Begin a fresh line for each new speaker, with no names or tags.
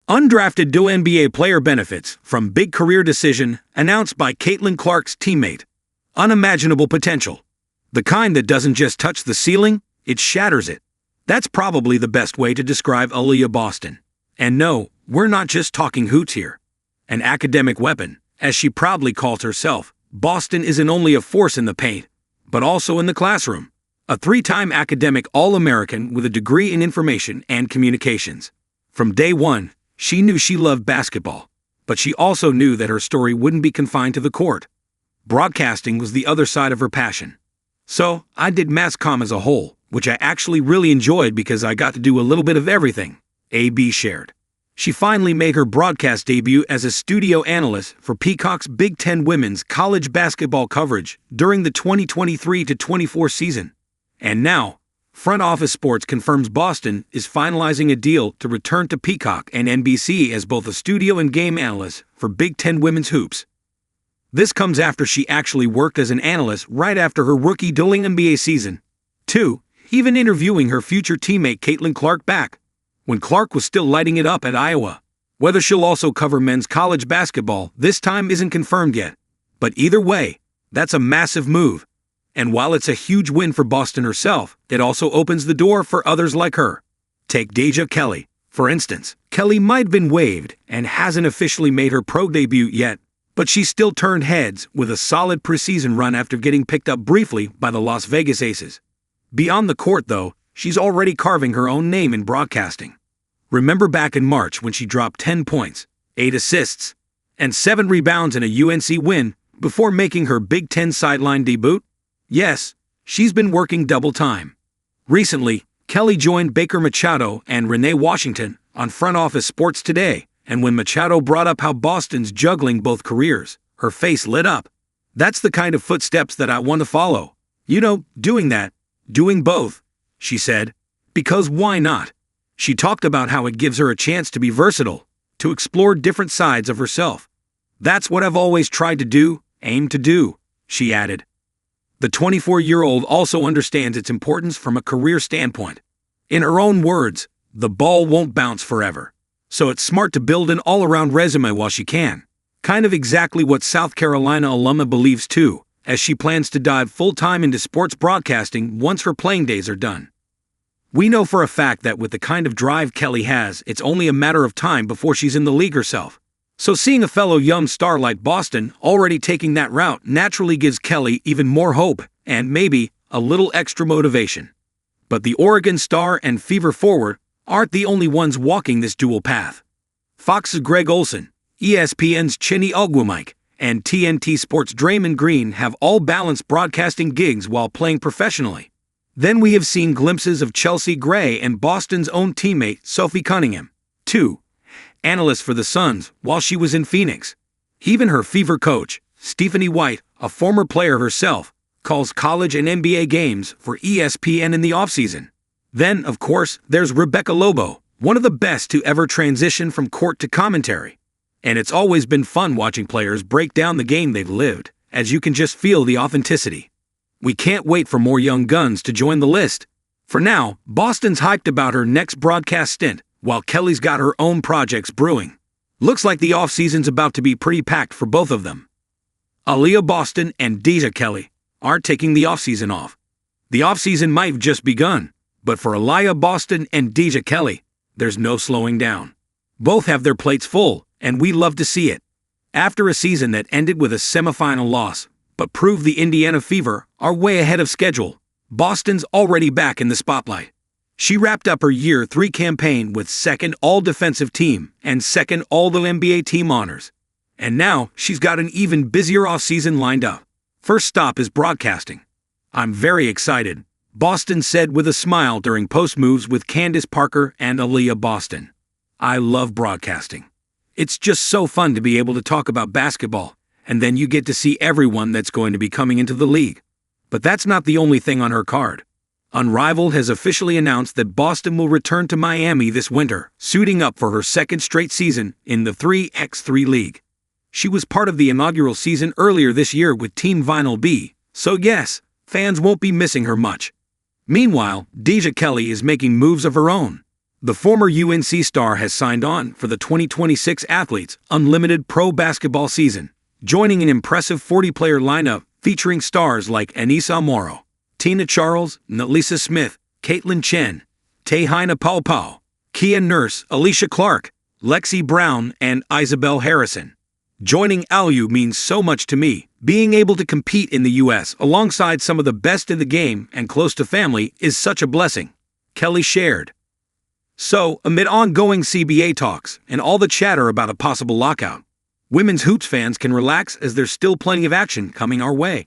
Undrafted WNBA player benefits from big career decision announced by Caitlin Clark's teammate. Unimaginable potential. The kind that doesn't just touch the ceiling, it shatters it. That's probably the best way to describe Aliyah Boston. And no, we're not just talking hoots here. An academic weapon, as she proudly calls herself, Boston isn't only a force in the paint, but also in the classroom. A three-time academic All-American with a degree in information and communications. From day one, she knew she loved basketball, but she also knew that her story wouldn't be confined to the court. Broadcasting was the other side of her passion. So, I did mass comm as a whole, which I actually really enjoyed because I got to do a little bit of everything, AB shared. She finally made her broadcast debut as a studio analyst for Peacock's Big Ten women's college basketball coverage during the 2023-24 season. And now, Front Office Sports confirms Boston is finalizing a deal to return to Peacock and NBC as both a studio and game analyst for Big Ten women's hoops. This comes after she actually worked as an analyst right after her rookie WNBA season. 2. Even interviewing her future teammate Caitlin Clark back when Clark was still lighting it up at Iowa. Whether she'll also cover men's college basketball this time isn't confirmed yet. But either way, that's a massive move. And while it's a huge win for Boston herself, it also opens the door for others like her. Take Deja Kelly, for instance. Kelly might have been waived and hasn't officially made her pro debut yet, but she still turned heads with a solid preseason run after getting picked up briefly by the Las Vegas Aces. Beyond the court, though, she's already carving her own name in broadcasting. Remember back in March when she dropped 10 points, 8 assists, and 7 rebounds in a UNC win before making her Big Ten sideline debut? Yes, she's been working double time. Recently, Kelly joined Baker Machado and Renee Washington on Front Office Sports Today, and when Machado brought up how Boston's juggling both careers, her face lit up. That's the kind of footsteps that I want to follow. You know, doing that, doing both, she said. Because why not? She talked about how it gives her a chance to be versatile, to explore different sides of herself. That's what I've always tried to do, aim to do, she added. The 24-year-old also understands its importance from a career standpoint. In her own words, the ball won't bounce forever. So it's smart to build an all-around resume while she can. Kind of exactly what South Carolina alumna believes too, as she plans to dive full-time into sports broadcasting once her playing days are done. We know for a fact that with the kind of drive Kelly has, it's only a matter of time before she's in the league herself. So seeing a fellow young star like Boston already taking that route naturally gives Kelly even more hope and maybe a little extra motivation. But the Oregon star and Fever forward aren't the only ones walking this dual path. Fox's Greg Olson, ESPN's Chinny Ogwumike, and TNT Sports' Draymond Green have all balanced broadcasting gigs while playing professionally. Then we have seen glimpses of Chelsea Gray and Boston's own teammate Sophie Cunningham, 2. Analyst for the Suns while she was in Phoenix. Even her Fever coach, Stephanie White, a former player herself, calls college and NBA games for ESPN in the offseason. Then, of course, there's Rebecca Lobo, one of the best to ever transition from court to commentary. And it's always been fun watching players break down the game they've lived, as you can just feel the authenticity. We can't wait for more young guns to join the list. For now, Boston's hyped about her next broadcast stint, while Kelly's got her own projects brewing. Looks like the offseason's about to be pretty packed for both of them. Aliyah Boston and Deja Kelly aren't taking the offseason off. The offseason might have just begun, but for Aliyah Boston and Deja Kelly, there's no slowing down. Both have their plates full, and we love to see it. After a season that ended with a semifinal loss, but proved the Indiana Fever are way ahead of schedule, Boston's already back in the spotlight. She wrapped up her Year 3 campaign with 2nd All-Defensive Team and 2nd All-NBA Team honors. And now she's got an even busier offseason lined up. First stop is broadcasting. I'm very excited, Boston said with a smile during post-moves with Candace Parker and Aliyah Boston. I love broadcasting. It's just so fun to be able to talk about basketball, and then you get to see everyone that's going to be coming into the league. But that's not the only thing on her card. Unrivaled has officially announced that Boston will return to Miami this winter, suiting up for her 2nd straight season in the 3x3 League. She was part of the inaugural season earlier this year with Team Vinyl B, so yes, fans won't be missing her much. Meanwhile, Deja Kelly is making moves of her own. The former UNC star has signed on for the 2026 Athletes Unlimited Pro Basketball season, joining an impressive 40-player lineup featuring stars like Anissa Amaro, Tina Charles, Nalisa Smith, Caitlin Chen, Tehaina Paupau, Kia Nurse, Alicia Clark, Lexi Brown, and Isabel Harrison. Joining ALU means so much to me. Being able to compete in the U.S. alongside some of the best in the game and close to family is such a blessing, Kelly shared. So, amid ongoing CBA talks and all the chatter about a possible lockout, women's hoops fans can relax as there's still plenty of action coming our way.